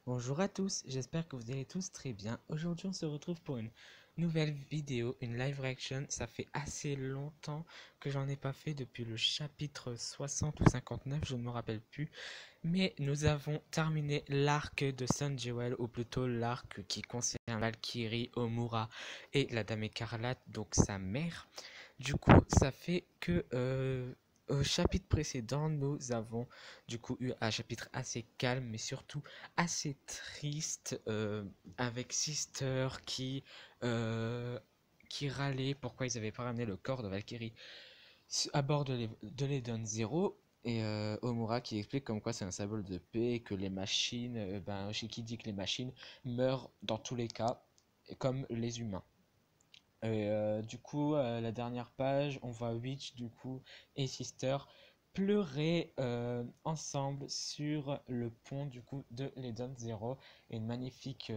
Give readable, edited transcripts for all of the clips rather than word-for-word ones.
Bonjour à tous, j'espère que vous allez tous très bien. Aujourd'hui on se retrouve pour une nouvelle vidéo, une live reaction. Ça fait assez longtemps que j'en ai pas fait depuis le chapitre 60 ou 59, je ne me rappelle plus. Mais nous avons terminé l'arc de Sun Jewel, ou plutôt l'arc qui concerne Valkyrie, Omura et la Dame Écarlate, donc sa mère. Du coup, ça fait que au chapitre précédent, nous avons du coup eu un chapitre assez calme, mais surtout assez triste, avec Sister qui râlait pourquoi ils n'avaient pas ramené le corps de Valkyrie à bord de l'Eden Zero. Et Omura qui explique comme quoi c'est un symbole de paix et que les machines, Shiki dit que les machines meurent dans tous les cas, comme les humains. Et du coup, la dernière page, on voit Witch du coup et Sister pleurer ensemble sur le pont du coup de l'Eden Zero. Et une magnifique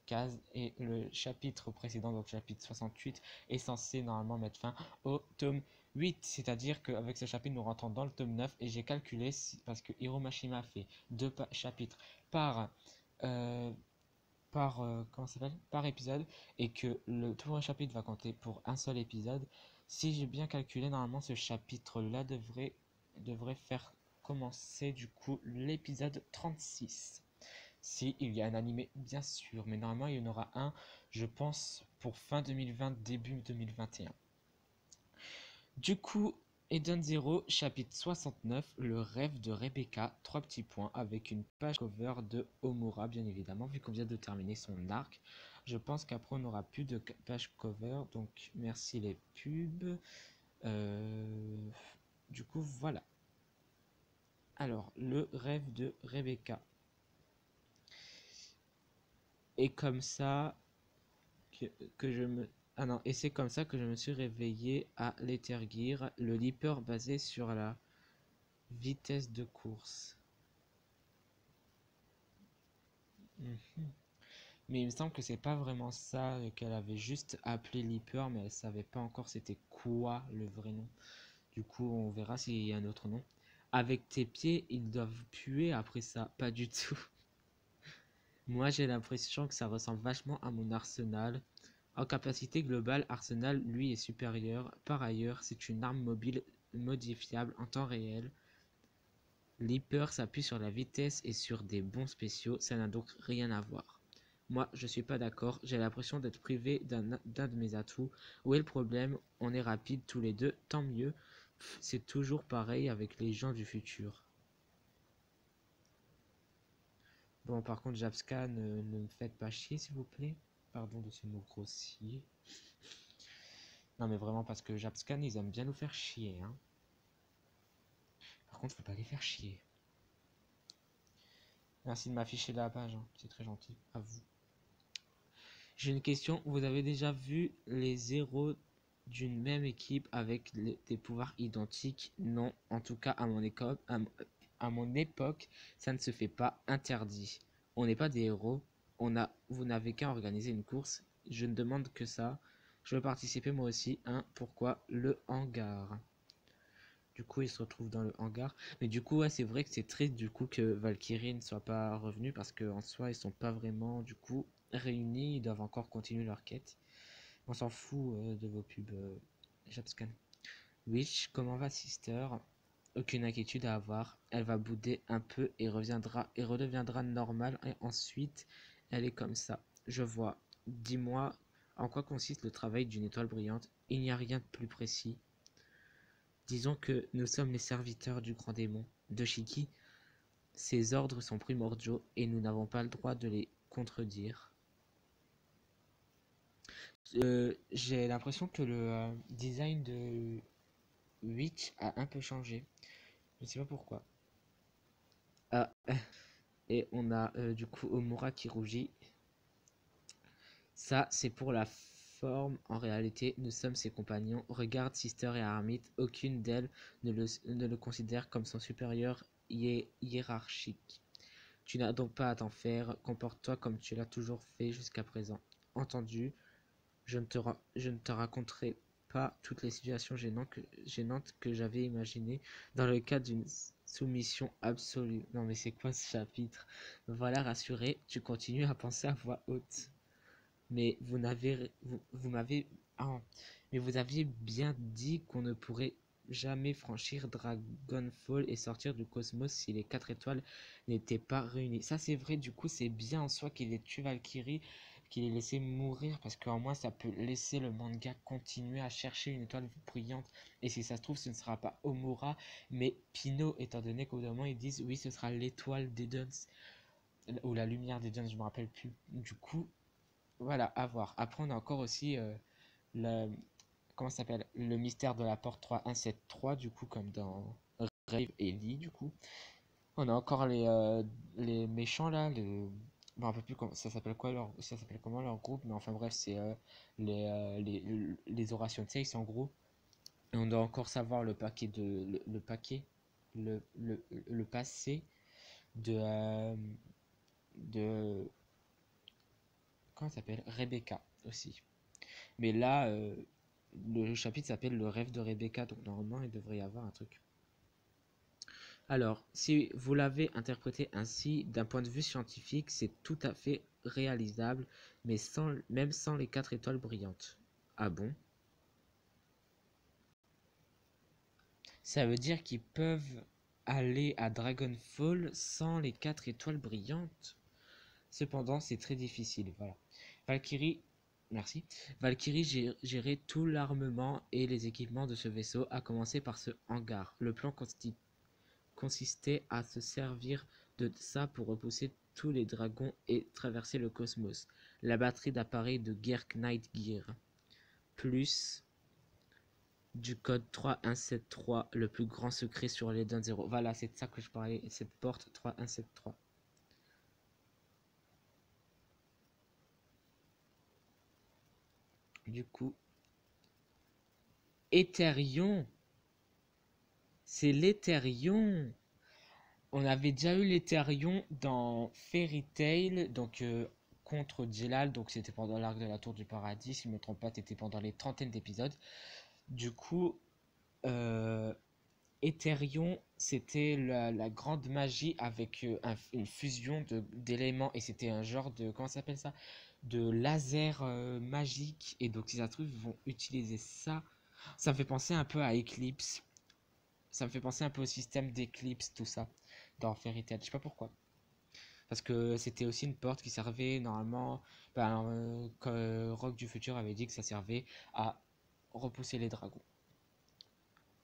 case. Et le chapitre précédent, donc chapitre 68, est censé normalement mettre fin au tome 8. C'est-à-dire qu'avec ce chapitre, nous rentrons dans le tome 9. Et j'ai calculé, parce que Hiro Mashima fait deux chapitres par euh, comment ça s'appelle, par épisode, et que le tout un chapitre va compter pour un seul épisode. Si j'ai bien calculé, normalement ce chapitre là devrait faire commencer du coup l'épisode 36, si il y a un animé bien sûr, mais normalement il y en aura un, je pense, pour fin 2020 début 2021. Du coup, Eden Zero, chapitre 69, le rêve de Rebecca, trois petits points, avec une page cover de Omura, bien évidemment, vu qu'on vient de terminer son arc. Je pense qu'après, on n'aura plus de page cover, donc merci les pubs. Euh, du coup, voilà. Alors, le rêve de Rebecca. Et comme ça que, que je me... Ah non, et c'est comme ça que je me suis réveillé à l'Ethergear, le leaper basé sur la vitesse de course. Mhm. Mais il me semble que c'est pas vraiment ça, qu'elle avait juste appelé Leaper, mais elle savait pas encore c'était quoi le vrai nom. Du coup, on verra s'il y a un autre nom. Avec tes pieds, ils doivent puer après ça. Pas du tout. Moi, j'ai l'impression que ça ressemble vachement à mon Arsenal. En capacité globale, Arsenal, lui, est supérieur. Par ailleurs, c'est une arme mobile modifiable en temps réel. Leaper s'appuie sur la vitesse et sur des bons spéciaux, ça n'a donc rien à voir. Moi, je suis pas d'accord, j'ai l'impression d'être privé d'un de mes atouts. Où est le problème? On est rapide tous les deux, tant mieux. C'est toujours pareil avec les gens du futur. Bon, par contre, Japscan, ne me faites pas chier, s'il vous plaît. Pardon de ce mot grossier. Non, mais vraiment, parce que Japscan, ils aiment bien nous faire chier, hein. Par contre, faut pas les faire chier. Merci de m'afficher la page, hein. C'est très gentil. À vous. J'ai une question. Vous avez déjà vu les héros d'une même équipe avec des pouvoirs identiques? Non, en tout cas à mon époque, ça ne se fait pas, interdit. On n'est pas des héros. Vous n'avez qu'à organiser une course. Je ne demande que ça. Je veux participer moi aussi. Hein, pourquoi le hangar? Du coup, il se retrouve dans le hangar. Mais du coup, ouais, c'est vrai que c'est triste du coup que Valkyrie ne soit pas revenu parce qu'en soi, ils sont pas vraiment du coup réunis. Ils doivent encore continuer leur quête. On s'en fout de vos pubs, Japscan. Witch, comment va Sister? Aucune inquiétude à avoir. Elle va bouder un peu et redeviendra normale. Et ensuite, elle est comme ça. Je vois. Dis-moi, en quoi consiste le travail d'une étoile brillante? Il n'y a rien de plus précis. Disons que nous sommes les serviteurs du grand démon, de Shiki. Ses ordres sont primordiaux et nous n'avons pas le droit de les contredire. J'ai l'impression que le design de Witch a un peu changé. Je ne sais pas pourquoi. Ah, et on a du coup Omura qui rougit. Ça, c'est pour la forme. En réalité, nous sommes ses compagnons. Regarde Sister et Armit. Aucune d'elles ne le considère comme son supérieur hiérarchique. Tu n'as donc pas à t'en faire, comporte-toi comme tu l'as toujours fait jusqu'à présent. Entendu, je ne te raconterai pas toutes les situations gênantes que j'avais imaginées dans le cadre d'une Soumission absolue. Non mais c'est quoi ce chapitre? Voilà, rassuré, tu continues à penser à voix haute. Mais vous m'avez... Ah, mais vous aviez bien dit qu'on ne pourrait jamais franchir Dragonfall et sortir du cosmos si les 4 étoiles n'étaient pas réunies. Ça c'est vrai, du coup c'est bien en soi qu'il ait tué Valkyrie, qu'il ait laissé mourir, parce qu'en moins ça peut laisser le manga continuer à chercher une étoile brillante. Et si ça se trouve, ce ne sera pas Omura, mais Pino, étant donné qu'au bout d'un moment ils disent oui, ce sera l'étoile des Duns, ou la lumière des Duns, je me rappelle plus. Du coup, voilà, à voir. Après, on a encore aussi le, comment ça s'appelle? Le mystère de la porte 3173, du coup, comme dans Rave et Lee, du coup. On a encore les méchants là, je me rappelle plus comment ça s'appelle quoi ça s'appelle comment leur groupe, mais enfin bref, c'est les Oration Six en gros. Et on doit encore savoir le paquet le paquet, le passé de comment ça s'appelle? Rebecca aussi. Mais là, le chapitre s'appelle Le rêve de Rebecca, donc normalement il devrait y avoir un truc. Alors, si vous l'avez interprété ainsi, d'un point de vue scientifique, c'est tout à fait réalisable, mais même sans les 4 étoiles brillantes. Ah bon? Ça veut dire qu'ils peuvent aller à Dragonfall sans les 4 étoiles brillantes? Cependant, c'est très difficile, voilà. Valkyrie, merci. Valkyrie gérait tout l'armement et les équipements de ce vaisseau, à commencer par ce hangar. Le plan consistait à se servir de ça pour repousser tous les dragons et traverser le cosmos. La batterie d'appareils de guerre Knight Gear, plus du code 3173, le plus grand secret sur les Dun Zero. Voilà, c'est de ça que je parlais, cette porte 3173. Du coup, Ethereum, c'est l'Ethereum. On avait déjà eu l'Ethereum dans Fairy Tail, donc contre Jelal, donc c'était pendant l'arc de la Tour du Paradis, si je ne me trompe pas, c'était pendant les trentaines d'épisodes. Du coup, euh, Ethereum, c'était la grande magie avec une fusion d'éléments, et c'était un genre de, comment ça s'appelle ça? De laser magique, et donc si ça se trouve, ils vont utiliser ça. Ça me fait penser un peu à Eclipse. Ça me fait penser un peu au système d'Eclipse, tout ça, dans Fairy Tail. Je sais pas pourquoi. Parce que c'était aussi une porte qui servait normalement. Ben, Rock du futur avait dit que ça servait à repousser les dragons.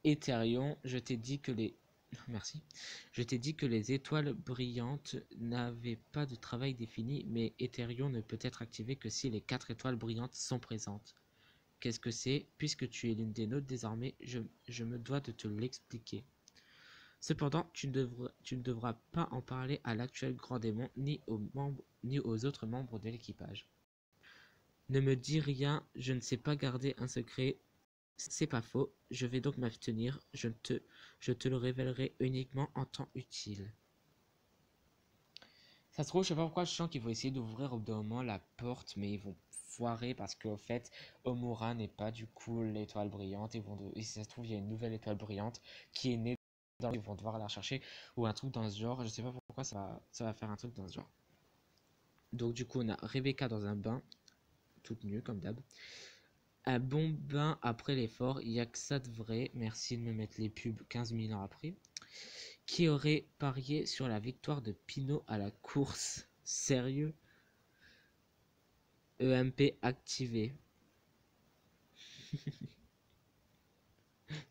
Ethereum, je t'ai dit que les. Merci. Je t'ai dit que les étoiles brillantes n'avaient pas de travail défini, mais Ethereum ne peut être activé que si les 4 étoiles brillantes sont présentes. Qu'est-ce que c'est? Puisque tu es l'une des nôtres désormais, je me dois de te l'expliquer. Cependant, tu ne devras pas en parler à l'actuel grand démon ni aux autres membres de l'équipage. Ne me dis rien, je ne sais pas garder un secret. C'est pas faux, je vais donc m'abstenir, je te le révélerai uniquement en temps utile. Ça se trouve, je sais pas pourquoi, je sens qu'ils vont essayer d'ouvrir au bout d'un moment la porte, mais ils vont foirer parce qu'au fait, Omura n'est pas du coup l'étoile brillante, et si ça se trouve, il y a une nouvelle étoile brillante qui est née ils vont devoir la rechercher, ou un truc dans ce genre. Je sais pas pourquoi ça va faire un truc dans ce genre. Donc du coup on a Rebecca dans un bain, toute nue comme d'hab. Un bon bain après l'effort, il n'y a que ça de vrai, merci de me mettre les pubs 15 000 ans après. Qui aurait parié sur la victoire de Pinot à la course? Sérieux? EMP activé.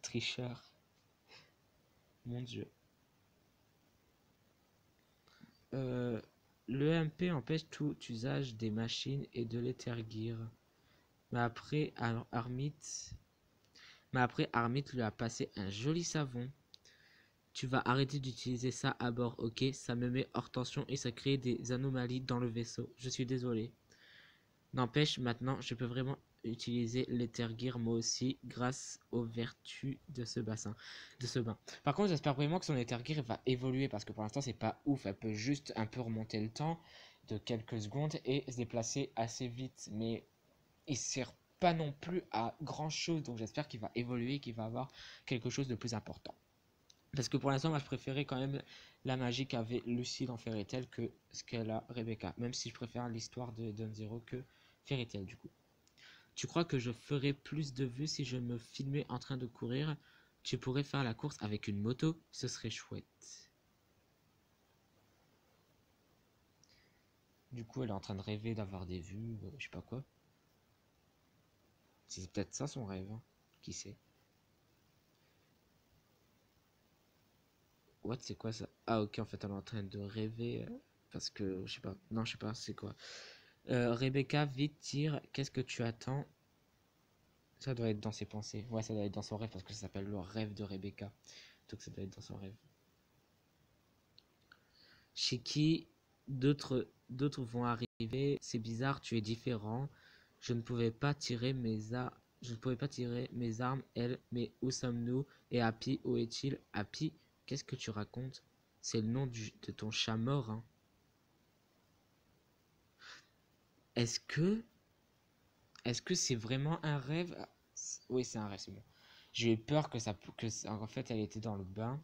Tricheur. Mon dieu. Euh, L'EMP empêche tout usage des machines et de l'Ether-Gear. Mais après, Armit lui a passé un joli savon. Tu vas arrêter d'utiliser ça à bord, ok? Ça me met hors tension et ça crée des anomalies dans le vaisseau. Je suis désolé. N'empêche, maintenant, je peux vraiment utiliser l'Ether-Gear moi aussi grâce aux vertus de ce bain. Par contre, j'espère vraiment que son Ether-Gear va évoluer parce que pour l'instant, c'est pas ouf. Elle peut juste un peu remonter le temps de quelques secondes et se déplacer assez vite. Mais il sert pas non plus à grand chose, donc j'espère qu'il va évoluer, qu'il va avoir quelque chose de plus important. Parce que pour l'instant, moi, je préférais quand même la magie qu'avait Lucy dans Fairy Tail que ce qu'elle a Rebecca. Même si je préfère l'histoire de Eden Zero que Fairy Tail, du coup. Tu crois que je ferais plus de vues si je me filmais en train de courir? Tu pourrais faire la course avec une moto? Ce serait chouette. Du coup, elle est en train de rêver d'avoir des vues, je sais pas quoi. C'est peut-être ça son rêve, hein. Qui sait? What, c'est quoi ça? Ah, ok, en fait, elle est en train de rêver. Parce que, je sais pas. Non, je sais pas, c'est quoi? Rebecca, vite, tire. Qu'est-ce que tu attends? Ça doit être dans ses pensées. Ouais, ça doit être dans son rêve parce que ça s'appelle le rêve de Rebecca. Donc ça doit être dans son rêve. Chez qui d'autres vont arriver? C'est bizarre, tu es différent. Je ne pouvais pas tirer mes armes. Je ne pouvais pas tirer mes armes, elle, mais où sommes-nous? Et Happy, où est-il? Happy, qu'est-ce que tu racontes? C'est le nom de ton chat mort, hein. Est-ce que Est-ce que c'est vraiment un rêve? Oui, c'est un rêve, c'est bon. J'ai eu peur en fait, elle était dans le bain.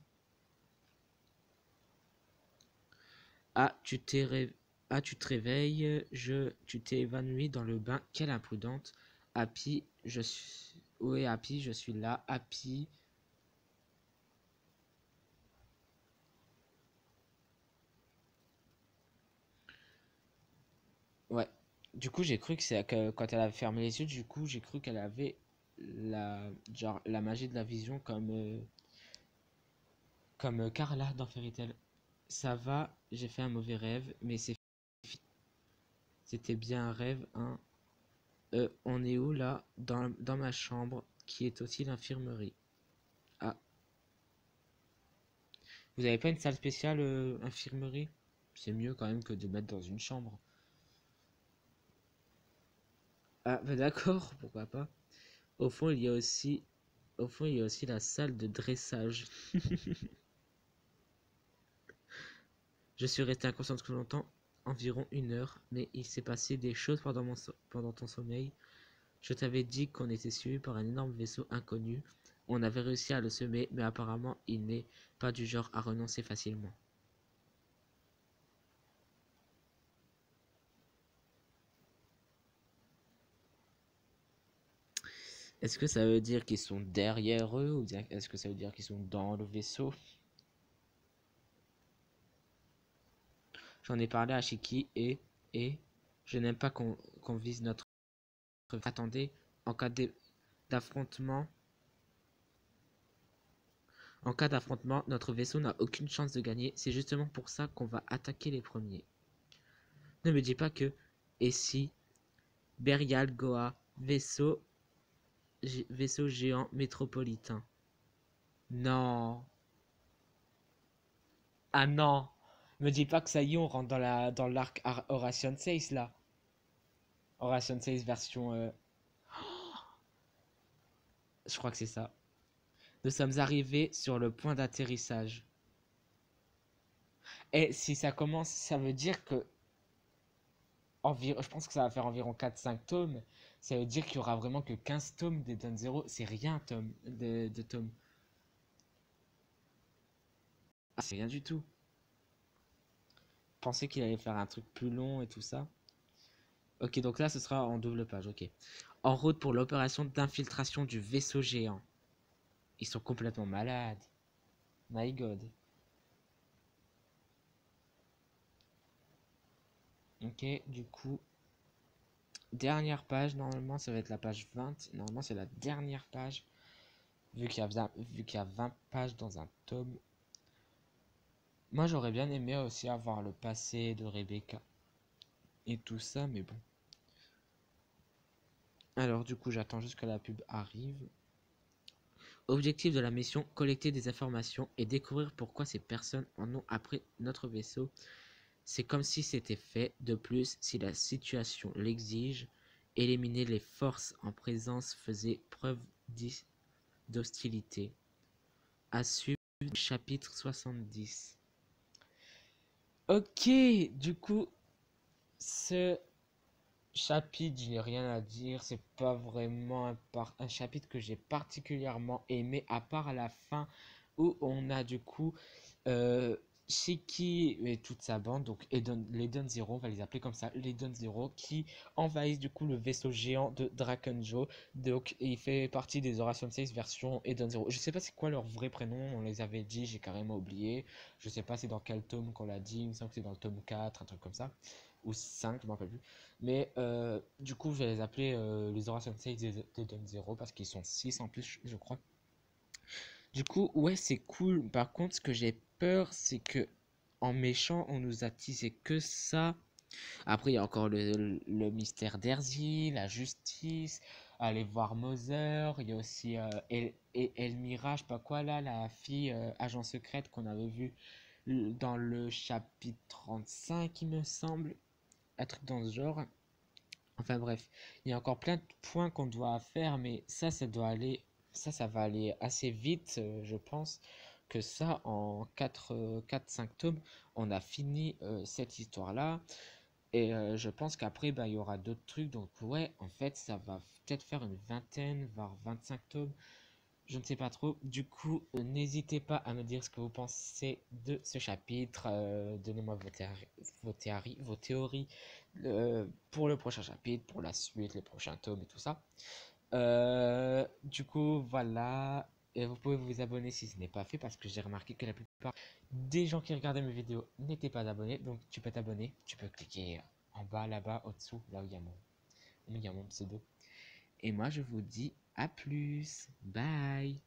Ah, ah, tu te réveilles. Tu t'es évanoui dans le bain. Quelle imprudente. Happy, je suis. Où est Happy? Je suis là. Happy. Ouais. Du coup, j'ai cru que quand elle avait fermé les yeux, du coup, j'ai cru qu'elle avait la magie de la vision comme Carla dans Fairy Tail. Ça va, j'ai fait un mauvais rêve, mais c'était bien un rêve, hein. On est où là? Dans ma chambre, qui est aussi l'infirmerie. Ah, vous avez pas une salle spéciale infirmerie? C'est mieux quand même que de mettre dans une chambre. Ah, bah d'accord, pourquoi pas. Au fond, il y a aussi, au fond, il y a aussi la salle de dressage. Je suis resté inconscient trop longtemps, environ 1 heure, mais il s'est passé des choses pendant ton sommeil. Je t'avais dit qu'on était suivi par un énorme vaisseau inconnu. On avait réussi à le semer, mais apparemment il n'est pas du genre à renoncer facilement. Est-ce que ça veut dire qu'ils sont derrière eux ou est-ce que ça veut dire qu'ils sont dans le vaisseau? J'en ai parlé à Shiki et je n'aime pas qu'on vise notre... Attendez, en cas d'affrontement, en cas d'affrontement, notre vaisseau n'a aucune chance de gagner. C'est justement pour ça qu'on va attaquer les premiers. Ne me dis pas que... Et si Berial Goa, vaisseau géant métropolitain. Non. Ah non. Me dis pas que ça y est, on rentre dans l'arc Horation 6 là. Horation 6 version... Je crois que c'est ça. Nous sommes arrivés sur le point d'atterrissage. Et si ça commence, ça veut dire que... je pense que ça va faire environ 4-5 tomes. Ça veut dire qu'il y aura vraiment que 15 tomes des Don Zero. C'est rien, de tomes. Ah, c'est rien du tout. Je pensais qu'il allait faire un truc plus long et tout ça. Ok, donc là, ce sera en double page, ok. En route pour l'opération d'infiltration du vaisseau géant. Ils sont complètement malades. My God. Ok, du coup, dernière page, normalement, ça va être la page 20. Normalement, c'est la dernière page. Vu qu'il y a 20 pages dans un tome. Moi, j'aurais bien aimé aussi avoir le passé de Rebecca. Et tout ça, mais bon. Alors, du coup, j'attends juste que la pub arrive. Objectif de la mission, collecter des informations et découvrir pourquoi ces personnes en ont après notre vaisseau. C'est comme si c'était fait. De plus, si la situation l'exige, éliminer les forces en présence faisait preuve d'hostilité. À suivre chapitre 70. Ok, du coup, ce chapitre, je n'ai rien à dire. C'est pas vraiment un chapitre que j'ai particulièrement aimé, à part à la fin où on a du coup Shiki et toute sa bande, donc les Don Zero, on va les appeler comme ça, les Don Zero, qui envahissent du coup le vaisseau géant de Drakenjo. Donc il fait partie des Aura Sensei version Eden Zero. Je sais pas c'est quoi leur vrai prénom, on les avait dit, j'ai carrément oublié. Je sais pas c'est dans quel tome qu'on l'a dit, il me semble que c'est dans le tome 4, un truc comme ça. Ou 5, je m'en rappelle plus. Mais du coup, je vais les appeler les Aura Sensei d'Eden Zero parce qu'ils sont 6 en plus, je crois. Du coup, ouais, c'est cool. Par contre, ce que j'ai peur, c'est que en méchant, on nous a teasé que ça. Après, il y a encore le mystère d'Erzi, la justice, aller voir Mother. Il y a aussi Elmira, je sais pas quoi là, la fille agent secrète qu'on avait vue dans le chapitre 35, il me semble. Un truc dans ce genre. Enfin bref, il y a encore plein de points qu'on doit faire, mais ça doit aller, ça va aller assez vite, je pense, que ça, en 4-5 tomes, on a fini cette histoire-là, et je pense qu'après, bah, il y aura d'autres trucs, donc ouais, en fait, ça va peut-être faire une vingtaine, voire 25 tomes, je ne sais pas trop. Du coup, n'hésitez pas à me dire ce que vous pensez de ce chapitre. Donnez-moi vos théories pour le prochain chapitre, pour la suite, les prochains tomes et tout ça. Du coup, voilà. Et vous pouvez vous abonner si ce n'est pas fait parce que j'ai remarqué que la plupart des gens qui regardaient mes vidéos n'étaient pas abonnés. Donc, tu peux t'abonner. Tu peux cliquer en bas, là-bas, au-dessous, là où il y a mon pseudo. Et moi, je vous dis à plus. Bye.